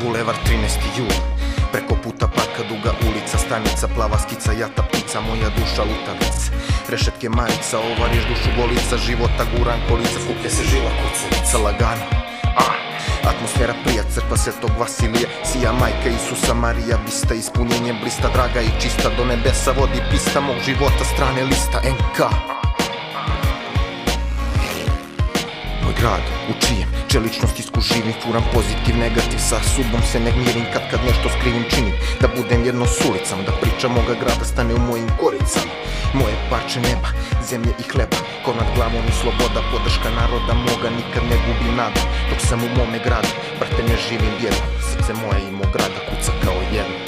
bulevar 13. jul. Preko puta parka duga ulica, stanica, plava skica, jata ptica, moja duša lutalica. Rešetke majica, ova riječ dušu bolica, života guran kolica, skuplje se žila kucavica, lagano. Atmosfera prija, crkva Svetog Vasilija, sija majka Isusa Marija, bista ispunjenjem blista, draga i čista, do nebesa vodi pista mog života, strane lista NK. Moj grad, u čijem čeličnost isku živim, furam pozitiv, negativ, sa subom se ne gmirim kad nešto skrivim činim, da budem jedno s ulicama, da priča moga grada stane u mojim koricama. Moje parče neba, zemlje i hleba, ko nad glavom i sloboda, podrška naroda moga, nikad ne gubim nadu, dok sam u mome gradu, brate ne živim jedno, srce moje i mog grada kuca kao jedno.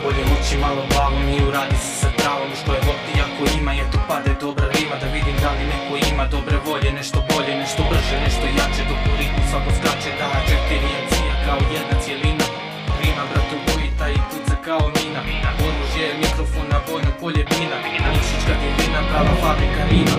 Bolje muči malo glavom i uradi se sa travom, što je voti ako ima, eto pade dobra rima, da vidim da li neko ima dobre volje, nešto bolje, nešto brže, nešto jače, dok u ritmu svako skače, da 4 MC-a kao jedna cijelina, rima bratu bojita i puca kao mina, oružje, mikrofona, bojno polje bina, Nikšićka divina, prava fabrika rima,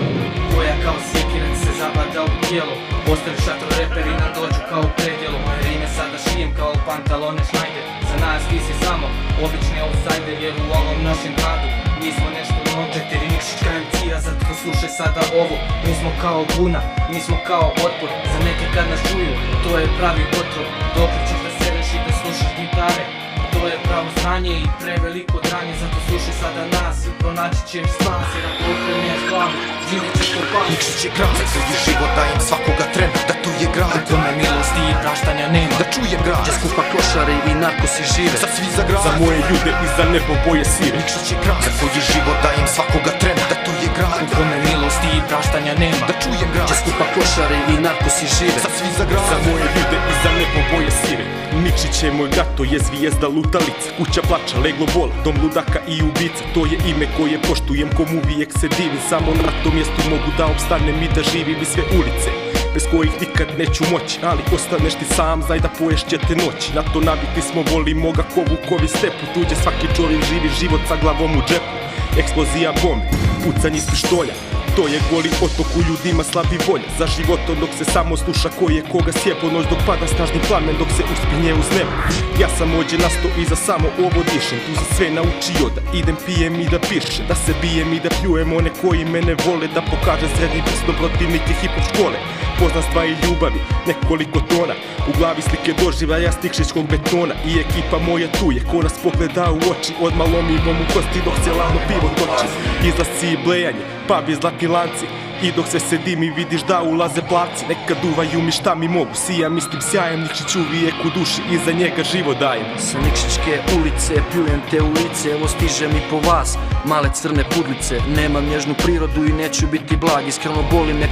boja kao sjekirac se zabada u tijelo, postavi šatro reperina, dođu kao predjelo, moje rime sada šijem kao pantalone Schneider, za nas ti si samo obični outsider, jer u ovom našem gradu nismo nešto novo, 4 Nikšićka MC-a, zato slušaj sada ovo, mi smo kao buna, mi smo kao otpor, za neke kad nas čuju, to je pravi otrov, dok ćeš da sedeš i da slušaš gitare, to je pravo znanje i preveliko dranje, zato slušaj sada nas i pronaći ćeš spas, jer ako okreneš glavu, živit ćeš ko pan. Nikšić je grad, za koji život dajem svakoga trena, da to je grad, u kome milosti i praštanja nema, da čujem grad, gdje skupa klošari i narkosi žive, za svi za grad, za moje ljude i za nebo boje svire. Nikšić je grad, za koji život dajem svakoga trena, da to je grad, u kome milosti i praštanja nema, da čujem grad, gdje skupa klošari i narkosi žive, za svi za grad, za moje ljude i za nebo boje svire. Nikšić je moj grad, to je zvijezda lutalica, kuća plača, leglo bola, dom ludaka i ubica, to je ime koje poštujem, kom uvijek se divim, samo na tom mjestu mogu da opstanem i da živim i sve ulice bez kojih nikad neću moći, ali ostaneš ti sam, znaj da poješ će te noći, na to nabiti smo, volimo ga ko vukovi stepu, tuđe svaki čovjek živi život sa glavom u džepu, eksplozija bombe, pucanj iz pištolja, to je goli otok u ljudima slabi volja, za životom dok se samo sluša ko je koga sjebo, noć dok pada snažni plamen, dok se uspinje uz nebo. Ja sam ođe nasto i za samo ovo dišem, tu sam sve naučio da idem pijem i da pišem, da se bijem i da pljujem one koji mene vole, da pokažem srednji prst protivnike hip-hop škole, poznanstva i ljubavi, nekoliko tona, u glavi slike doživljaja s nikšićkog betona, i ekipa moja tu je, ko nas pogleda u oči, odmah lomimo mu kosti dok se lavno pivo toči, izlasci i blejanje, pub i zlatni lanci, i dok sve sedim i vidiš da ulaze plavci, neka duvaju mi šta mi mogu, sijam istim sjajem, Nikšić uvijek u duši i za njega život dajem. Sa Nikšićke ulice pljujem te u lice, evo stižem i po vas, male crne pudlice, nemam nježnu prirodu i neću biti blag, iskreno boli me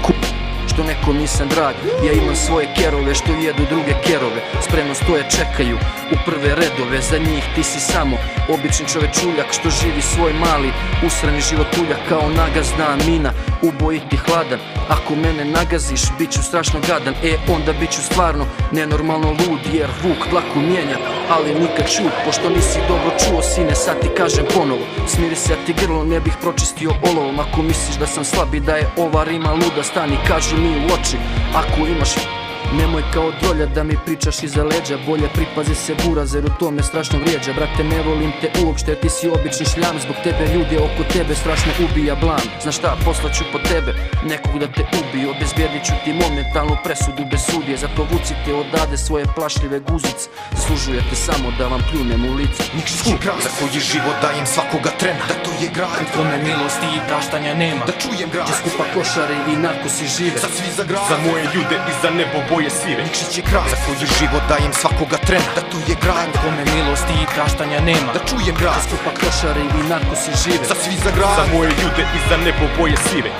što nekom nisam drag, ja imam svoje kerove što jedu druge kerove, spremno stoje čekaju u prve redove, za njih ti si samo obični čovečuljak što živi svoj mali usrani životuljak, kao nagazna mina, ubojiti hladan, ako mene nagaziš bit ću strašno gadan, onda bit ću stvarno nenormalno lud, jer vuk dlaku mijenja, ali nikad čud, pošto nisi dobro čuo sine, sad ti kažem ponovo, smiri se a ti grlo ne bih pročistio olovom, ako misliš da sam slab i da je ova rima luda, stani kaži mi u oči, ako imaš nemoj kao drolja da mi pričaš iza leđa, bolje pripazi se burazer, u tome strašno vrijeđa, brate ne volim te uopšte, ti si obični šljam, zbog tebe ljudi oko tebe strašno ubija blam, znaš šta, poslaću po tebe nekog da te ubiju, obezbijedit ću ti momentalnu presudu bez sudije, zato vucite odade svoje plašljive guzice, zaslužujete samo da vam pljunem u lice. Nikšić je grad, za koji život dajem svakoga trena, da to je grad, u kome milosti i praštanja nema, da čujem grad, gdje skupa klošari i narkosi žive, za svi za grad, za moje ljude i za nebo boje svire. Nikšić je grad, za koji život dajem svakoga trena, da to je grad, u kome milosti i praštanja nema, da čujem grad, skupa klošari i narkosi žive, za svi za grad, za moje ljude i za nebo boje svire.